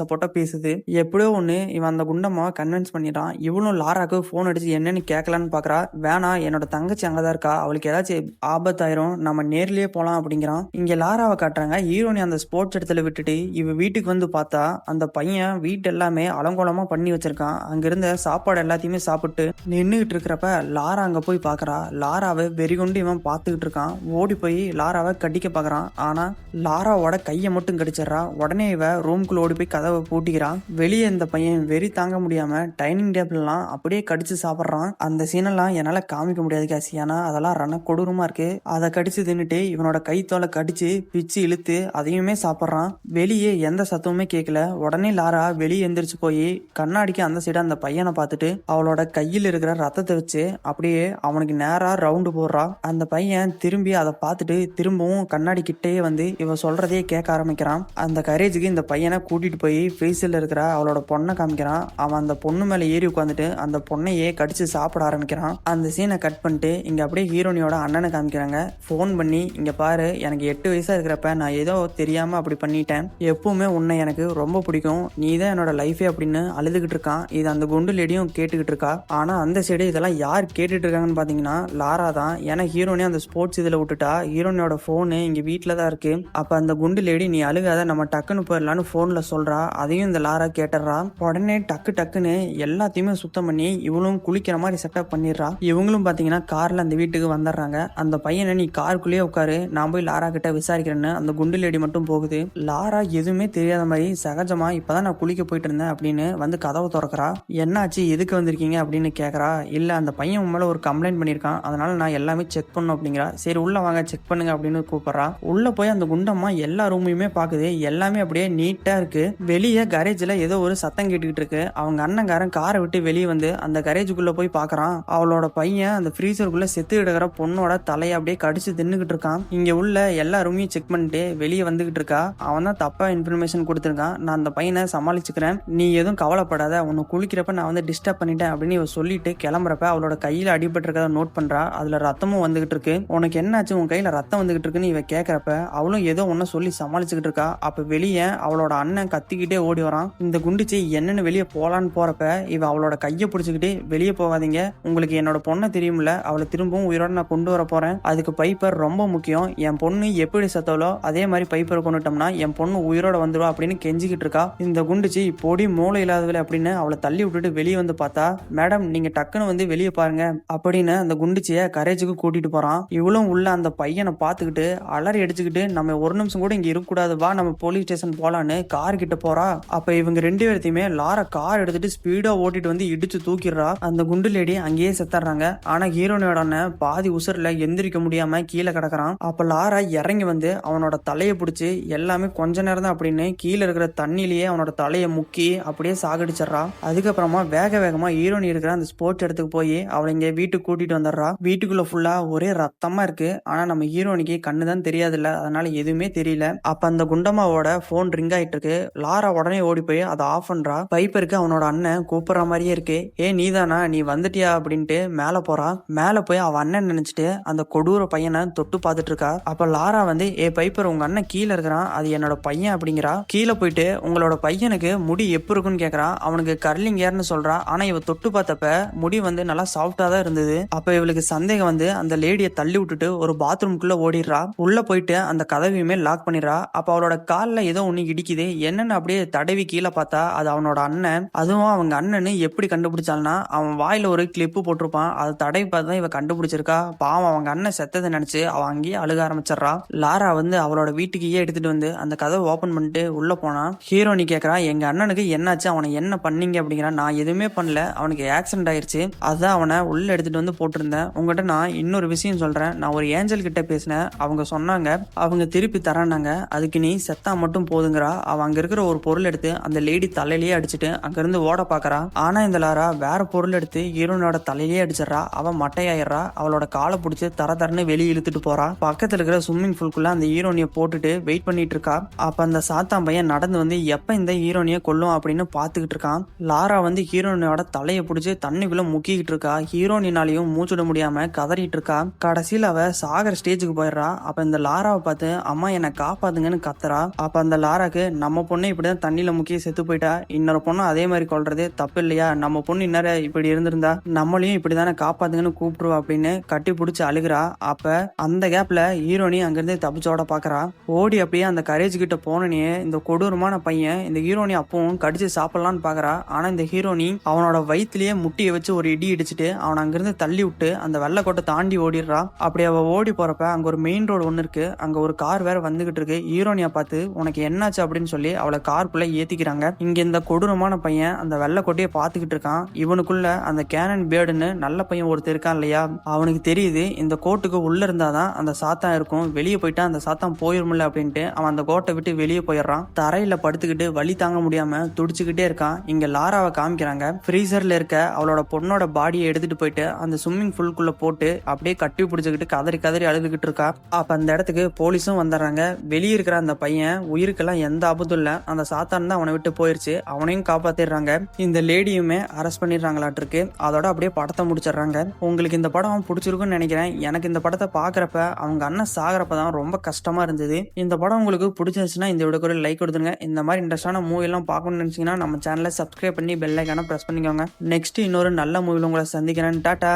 சப்போர்ட்டா பேசுது. எப்படியோ ஒண்ணு இவன் அந்த குண்டம்மாவை கன்வின்ஸ் பண்ணிட்டான். இவனும் லாராக்கு போன் அடிச்சு என்னன்னு கேட்கலான்னு பாக்குறா. வேணா, என்னோட தங்கச்சி அங்கதான் இருக்கா, அவளுக்கு ஏதாச்சும் ஆபத்தாயிரும், நம்ம நேர்லயே போலாம் அப்படிங்கிறான். இங்க லாராவை காட்டுறாங்க. ஹீரோனி அந்த ஸ்போர்ட்ஸ் இடத்துல விட்டுட்டு இவ வீட்டுக்கு வந்து பார்த்தா அந்த பையன் வீட்டு எல்லாமே அலங்கோலமா பண்ணி வச்சிருக்கான். அங்க இருந்த சாப்பாடு எல்லாத்தையுமே சாப்பிட்டு நின்றுகிட்டு இருக்கிறப்ப லாரா அங்க போய் பாக்குறா. லாராவை வெறிகொண்டு இவன் பார்த்துக்கிட்டு இருக்கான். ஓடி போய் லாராவை கடிக்க பாக்குறான். ஆனா லாராவோட கையை மட்டும் கடிச்சிடறா. உடனே இவ ரூம்குள்ள ஓடி போய் கதவை பூட்டிக்கிறான். வெளியே இந்த பையன் வெறி தாங்க முடியாம டைனிங் டேபிள் எல்லாம் அப்படியே கடிச்சு சாப்பிட்றான். அந்த சீனெல்லாம் என்னால காமிக்க முடியாது காசி, ஏன்னா அதெல்லாம் ரண கொடூரமா இருக்கு. அதை கடிச்சு தின்னுட்டு இவனோட கைத்தோலை கடிச்சு பிச்சு இழுத்து அதையுமே சாப்பிட்றான். வெளியே எந்த சத்தமுமே கேட்கல. உடனே லாரா வெளியே எந்திரிச்சு போய் கண்ணாடிக்கு அந்த சைடு அந்த பையனை பார்த்துட்டு அவளோட கையில் இருக்கிற ரத்தத்தை வச்சு அப்படியே அவனுக்கு நேரா ரவுண்டு போடுறா. அந்த பையன் திரும்பி அதை பார்த்துட்டு திரும்பவும் கண்ணாடி கிட்டேயே வந்து இவ சொல்றதே கேட்க ஆரம்பிக்கிறான். அந்த கரேஜுக்கு இந்த பையனை கூட்டிட்டு போய் ஃப்ரீசர்ல இருக்கிற அவளோட பொண்ணை காமிக்கிறான். அவன் அந்த பொண்ணு மேல ஏறி உட்காந்துட்டு அந்த பொண்ணையே கடிச்சு சாப்பிட ஆரம்பிக்கிறான். அந்த சீனை கட் பண்ணிட்டு இங்க அப்படியே ஹீரோனியோட அண்ணனை காமிக்கிறாங்க. போன் பண்ணி, இங்க பாரு, எனக்கு 8 வயசா இருக்கிறப்ப நான் ஏதோ தெரியாம அப்படி பண்ணிட்டேன். எப்பவுமே உன்னை எனக்கு ரொம்ப பிடிக்கும், நீ தான் என்னோட லைஃபே அப்படின்னு அழுதுகிட்டு இருக்கான். இது அந்த குண்டு லேடியும் கேட்டுக்கிட்டு இருக்கா. ஆனா அந்த சைடு இதெல்லாம் யார் கேட்டுட்டு இருக்காங்கன்னு பாத்தீங்கன்னா லாரா தான். ஏன்னா ஹீரோனி அந்த ஸ்போர்ட்ஸ் இதுல விட்டுட்டா. ஹீரோனியோட போனு இங்க வீட்டுல தான் இருக்கு. அப்ப அந்த குண்டு லேடி நீ அழுகாத, நம்ம டக்குன்னு போயிடலான்னு போன்ல சொல்றா. அதையும் இந்த லாரா கேட்டுறா. உடனே டக்குன்னு எல்லாத்தையுமே சுத்தம் பண்ணி இவளும் குளிக்கிற மாதிரி செட்டப் பண்ணிடுறா. இவங்களும் பாத்தீங்கன்னா கார்ல அந்த வீட்டுக்கு வந்துடுறாங்க. அந்த பையனை நீ காருக்குள்ளேயே உட்காரு, நான் போய் லாரா கிட்ட விசாரிக்கிறேன்னு அந்த குண்டு லேடி மட்டும் போகுது. லாரா எதுவுமே தெரியாத மாதிரி சகஜமா இப்பதான் நான் குளிக்க போயிட்டு இருந்தேன் அப்படின்னு வந்து கதவை திறக்கிறா. என்னாச்சு, எதுக்கு வந்திருக்கீங்க அப்படின்னு கேட்கறா. இல்ல, அந்த பையன் மேல ஒரு கம்ப்ளைண்ட் பண்ணியிருக்கான், அதனால நான் எல்லாமே செக் பண்ணும் அப்படிங்கிறா. சரி உள்ள வாங்க செக் பண்ணுங்க அப்படின்னு கூப்பிடுறா. உள்ள போய் அந்த குண்டம்மா எல்லா ரூமையுமே பாக்குது. எல்லாமே அப்படியே நீட்டா இருக்கு. வெளியே கரேஜ்ல ஏதோ ஒரு சத்தம் கேட்டுக்கிட்டு இருக்கு. அவங்க அண்ணங்காரன் காரை விட்டு வெளியே வந்து அந்த கரேஜுக்குள்ள போய் பாக்குறான். அவளோட பையன் அந்த ஃப்ரீசருக்குள்ள செத்து கிடக்கிற பொண்ணோட தலையை அப்படியே கடிச்சு தின்னுகிட்டு இருக்கான். இங்க உள்ள எல்லா ரூமையும் செக் பண்ணிட்டு வெளியே வந்துகிட்டு இருக்கா. அவன் தான் தப்பா இன்ஃபர்மேஷன் கொடுத்துருக்கான். நான் அந்த பையனை சமாளிச்சுக்கிறேன், நீ எதுவும் கவலைப்படாத, உன்னை குளிக்கிறப்ப நான் வந்து டிஸ்டர்ப் பண்ணிட்டேன் அப்படின்னு இவ சொல்லிட்டு கிளம்புறப்ப அவளோட கையில அடிபட்டு இருக்கதை நோட் பண்றா. அதுல ரத்தமும் வந்துகிட்டு இருக்கு. உனக்கு என்னாச்சு, உன் கையில ரத்தம் வந்துகிட்டு இருக்குன்னு இவ கேட்கறப்ப அவளும் ஏதோ ஒன்ன சொல்லி சமாளிச்சுக்கிட்டு இருக்கா. அப்ப வெளியே அவளோட அண்ணன் கத்திக்கிட்டே ஓடி வரான். இந்த குண்டிச்சு என்னன்னு வெளியே போலான்னு போறப்ப இவ அவளோட கையை பிடிச்சுக்கிட்டு வெளியே போகாதீங்க, உங்களுக்கு என்னோட பொண்ணை தெரியும்ல, அவளை திரும்பவும் உயிரோட நான் கொண்டு வர போறேன், அதுக்கு பைப்பர் ரொம்ப முக்கியம், என் பொண்ணு எப்படி சத்தவளோ அதே மாதிரி பைப்பரை கொண்டுட்டோம்னா என் பொண்ணு உயிரோட வந்துருவா அப்படின்னு கெஞ்சிக்கிட்டு இருக்கா. இந்த குண்டிச்சு இப்போடி மூளை இல்லாதவளை அப்படின்னு அவளை தள்ளி விட்டுட்டு வெளியே வந்து பார்த்தா, மேடம் நீங்க டக்குன்னு வந்து வெளியே பாருங்க அப்படின்னு அந்த குண்டிச்சிய கரேஜுக்கு கூட்டிட்டு போறான். இவளும் உள்ள அந்த பையனை பார்த்துக்கிட்டு அலறி அடிச்சுக்கிட்டு, நம்ம ஒரு நிமிஷம் கூட இங்க இருக்கக்கூடாது, வா நம்ம போலீஸ் ஸ்டேஷன் போலான்னு கார் கிட்ட போறா. அப்ப இவங்க 2 பேர்த்தையுமே லாரா கார் எடுத்துட்டு ஸ்பீடா ஓட்டிட்டு வந்து இடிச்சு தூக்கிடுறா. அந்த குண்டு லேடி அங்கேயே செத்துறாங்க. ஆனா ஹீரோனோட பாதி உசுர்ல எந்திரிக்க முடியாம கீழே கிடக்குறான். அப்ப லாரா இறங்கி வந்து அவனோட தலையை பிடிச்சி எல்லாமே கொஞ்ச நேரம் தான் அப்படின்னு கீழே இருக்கிற தண்ணிலேயே அவனோட தலையை முக்கி அப்படியே சாகடிச்சிடறா. அதுக்கப்புறமா வேகமா ஹீரோனி இருக்கிற அந்த ஸ்போர்ட்ஸ் இடத்துக்கு போய் அவளை இங்க வீட்டுக்கு கூட்டிட்டு வந்துடுறா. வீட்டுக்குள்ள ஃபுல்லா ஒரே ரத்தமா இருக்கு. ஆனா நம்ம ஹீரோனிக்கு கண்ணுதான் தெரியாதுல்ல, அதனால எதுவுமே தெரியல. அப்ப அந்த குண்டம்மாவோட போன் ரிங் ஆயிட்டு இருக்கு. லாரா உடனே ஓடி போய் அதை ஆஃப் பண்றா. பைப்பருக்கு அவனோட அண்ணன் கூப்பிடுற மாதிரியே இருக்கு. நீதானா, நீ வந்துட்டியா அப்படின்ட்டு மேல போறா. மேல போய் அவ அண்ணன் நினைச்சிட்டு அந்த கொடூர பையனை தொட்டு பார்த்துட்டு இருக்கா. அப்ப லாரா வந்து பைப்பர், உங்க அண்ணன் கீழே இருக்கிறான், அது என்னோட பையன் அப்படிங்கிறா. கீழே போயிட்டு உங்களோட பையனுக்கு முடி எப்படி இருக்குன்னு கேக்குறா. அவனுக்கு கர்லிங் ஏர்னு சொல்றா. ஆனா இவ தொட்டு பார்த்தப்ப முடி வந்து நல்லா சாஃப்டா தான் இருந்தது. அப்ப இவளுக்கு சந்தேகம் வந்து அந்த லேடியை தள்ளி விட்டுட்டு ஒரு பாத்ரூம்குள்ள ஓடிடுறா. உள்ள போயிட்டு அந்த கதவையுமே லாக் பண்ணிடுறா. அப்ப அவளோட கால்ல ஏதோ ஒண்ணு இடிக்குது. என்னன்னு அப்படியே தடவி கீழே பார்த்தா அது அவனோட அண்ணன். அதுவும் அவங்க அண்ணன்னு எப்படி கண்டுபிடிச்சால்னா, அவன் வாயில ஒரு கிளிப்பு போட்டிருப்பான், அதை தடவி பார்த்து தான் இவ கண்டுபிடிச்சிருக்கா. பாவம் அவங்க அண்ணன் செத்ததை நினைச்சு அவன் அங்கேயே அழுக ஆரம்பிச்சிடறா. லாரா வந்து அவளோட வீட்டுக்கு எடுத்துட்டு வந்து அந்த கதவை ஓபன் பண்ணிட்டு உள்ள போனா. ஹீரோனி கேக்குறா, எங்க அண்ணனுக்கு என்னாச்சு, அவனை என்ன பண்ணீங்க அப்படிங்கிறா. நான் எதுவுமே பண்ணல, அவனுக்கு ஆக்சிடென்ட் ஆயிருச்சு, அதுதான் அவனை உள்ள எடுத்துட்டு வந்து போட்டிருந்தேன். உங்ககிட்ட நான் இன்னொரு விஷயம் சொல்றேன், நான் ஒரு ஏஞ்சல் கிட்ட பேசினேன், அவங்க சொன்னாங்க அவங்க திருப்பி தரானாங்க, அதுக்கு நீ செத்தா மட்டும் போதுங்கிறா. அவன் அங்க இருக்கிற ஒரு பொருள் எடுத்து அந்த லேடி தலையிலேயே அடிச்சுட்டு அங்கிருந்து ஓட பாக்குறா. ஆனா இந்த லாரா வேற பொருள் எடுத்து ஹீரோனோட தலையிலேயே அடிச்சிடறா. அவன் மட்டையாயிடுறா. அவளோட காலை பிடிச்சி தரன்னு வெளியே இழுத்துட்டு போறா. பக்கத்துல இருக்கிற ஸ்விம்மிங் பூல்குள்ள அந்த ஹீரோனிய போட்டுட்டு வெயிட் பண்ணிட்டு இருக்கா. அப்ப அந்த சாத்தான் பையன் நடந்து வந்து எப்ப எப்ப இந்த ஹீரோனியை கொல்லும் அப்படின்னு பாத்துக்கிட்டு இருக்கான். லாரா வந்து ஹீரோனியோட தலையை பிடிச்சி தண்ணிக்குள்ள முக்கிக்கிட்டு இருக்கா. ஹீரோனினாலையும் மூச்சுட முடியாம கதறிட்டு இருக்கா. கடைசியில் அவ சாகர ஸ்டேஜுக்கு போயிடுறா. அப்ப இந்த லாராவை பார்த்து அம்மா என்னை காப்பாத்துங்கன்னு கத்துறா. அப்ப அந்த லாராக்கு நம்ம பொண்ணு இப்படிதான் தண்ணியில முக்கிய செத்து போயிட்டா, இன்னொரு பொண்ணு அதே மாதிரி கொள்றது தப்பு இல்லையா, நம்ம பொண்ணு இன்னும் இப்படி இருந்திருந்தா நம்மளையும் இப்படிதானே காப்பாத்துங்கன்னு கூப்பிடுவா அப்படின்னு கட்டி பிடிச்சி அழுகிறா. அப்ப அந்த கேப்ல ஹீரோனி அங்கிருந்து தப்பிச்சோட பாக்குறா. ஓடி அப்படியே அந்த கரேஜ் கிட்ட போனே இந்த கொடூரமான பையன் இந்த ஹீரோனி அப்பவும் கடிச்சு சாப்பிடலான்னு பாக்குறா. ஆனா இந்த ஹீரோனி அவனோட வயிற்றுலயே முட்டியை வச்சு ஒரு இடி இடிச்சுட்டு அவனை அங்கிருந்து தள்ளி விட்டு அந்த வெள்ளக்கோட்டை தாண்டி ஓடிடுறா. அப்படி அவ ஓடி போறப்ப அங்க ஒரு மெயின் ரோடு ஒண்ணு இருக்கு. அங்க ஒரு கார் வேற வந்துகிட்டு இருக்கு. ஹீரோனியா பார்த்து உனக்கு என்னாச்சு அப்படின்னு சொல்லி அவளை காருக்குள்ள ஏத்திக்கிறாங்க. இங்க இந்த கொடூரமான பையன் அந்த வெள்ளக்கோட்டையை பார்த்துக்கிட்டு இருக்கான். இவனுக்குள்ள அந்த கேனன் பேர்டுன்னு நல்ல பையன் ஒருத்தர் இருக்கான் இல்லையா, அவனுக்கு தெரியுது இந்த கோட்டுக்கு உள்ள இருந்தாதான் அந்த சாத்தான் இருக்கும், வெளியே போயிட்டா அந்த சாத்தான் போயிருமில்ல அப்படின்ட்டு அவன் அந்த கோட்டை விட்டு வெளியே போயிடுறான். தரையில படுத்துக்கிட்டு வலி தாங்க முடியாம துடிச்சுக்கிட்டே இருக்கான். இங்க லாராவை காமிக்கிறாங்க. ஃப்ரீசர்ல இருக்க அவளோட பொண்ணோட பாடியை எடுத்துட்டு போயிட்டு அந்த ஸ்விம்மிங் பூல்குள்ள போட்டு அப்படியே கட்டி பிடிச்சுக்கிட்டு கதறி கதறி அழுதுகிட்டு இருக்கா. அப்ப அந்த இடத்துக்கு போலீஸும் வந்துடுறாங்க. வெளியே இருக்கிற அந்த பையன் உயிருக்கெல்லாம் எந்த ஆபத்தும் இல்ல, அந்த சாத்தான் தான் அவனை விட்டு போயிருச்சு, அவனையும் காப்பாத்திடுறாங்க. இந்த லேடியுமே அரெஸ்ட் பண்ணிடுறாங்களாட்டிருக்கு. அதோட அப்படியே படத்தை முடிச்சிடுறாங்க. உங்களுக்கு இந்த படம் பிடிச்சிருக்குன்னு நினைக்கிறேன். எனக்கு இந்த படத்தை பாக்குறப்ப அவங்க அண்ணன் சாகிறப்பதான் ரொம்ப கஷ்டமா இருந்தது. இந்த படம் உங்களுக்கு பிடிச்சிருந்துச்சுன்னா இந்த வீடியோக்கு ஒரு லைக் கொடுத்துருங்க. இந்த மாதிரி இன்ட்ரெஸ்டான மூவி எல்லாம் பார்க்கணும்னு நினைச்சீங்கன்னா நம்ம சேனலை சப்ஸ்கிரைப் பண்ணி பெல் ஐக்கான பிரஸ் பண்ணிக்கோங்க. நெக்ஸ்ட் இன்னொரு நல்ல மூவில உங்களை சந்திக்கிறேன். டாடா.